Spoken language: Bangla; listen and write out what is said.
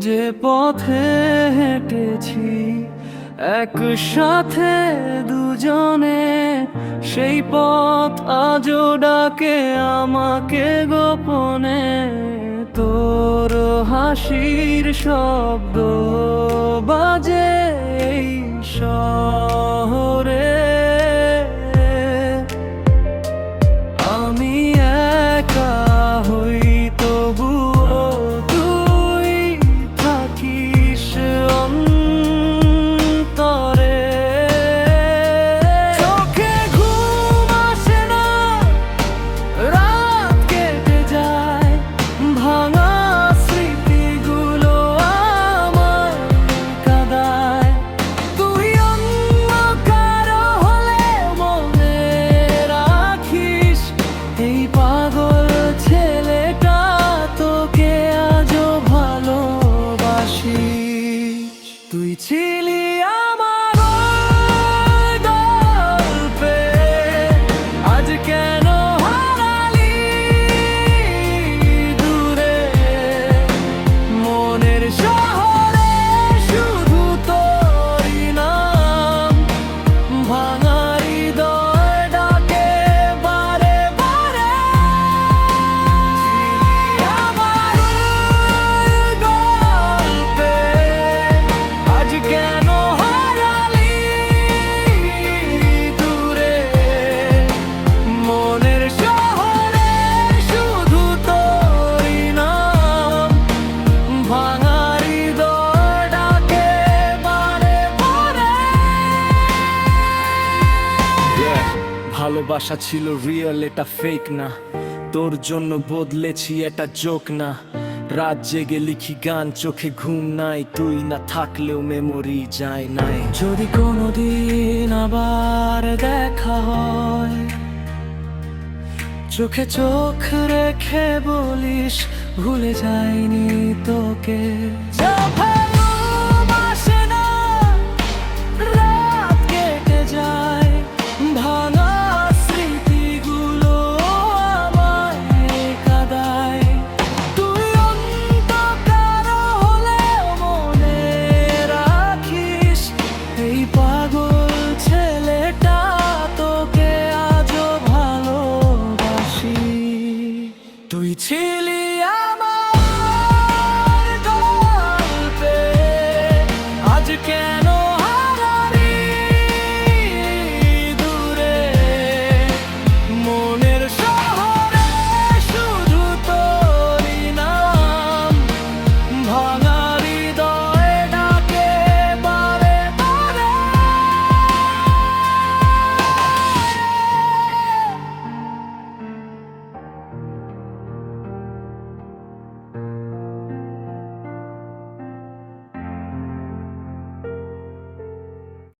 যে পথে হেঁটেছি একসাথে দুজনে, সেই পথ আজও ডাকে আমাকে গোপনে। তোর হাসির শব্দ বাজে এই শহরে, আমি একা হই তবুও তুই থাকিস অন্তরে। চোখে ঘুম আসে না, রাত কেটে যায়, ভাঙা স্মৃতিগুলো আমায় কাঁদায়। তুই অন্য কারো হলে মনে রাখিস, এই পাগল ছেলেটা তোকে আজও ভালোবাসি। তুই ছিলি আমার গল্পে, আজ কেন হারালি দূরে? মনের শহরে শুধু তোরই নাম, ভাঙা হৃদয় ডাকে বারে বারে। আমার গল্পে আজ কেন হারালি দূরে? মনের শহরে শুধু তোরই নাম, ভাঙা হৃদয় ডাকে বারে বারে। ভালোবাসা ছিল রিয়েল, এটা ফেক না। তোর জন্য বদলেছি, এটা জোক না। রাত জেগে লিখি গান, চোখে ঘুম নাই, তুই না থাকলেও মেমোরি যায় নাই। যদি কোনোদিন আবার দেখা হয়, চোখে চোখ রেখে বলিস ভুলে যাইনি তোকে।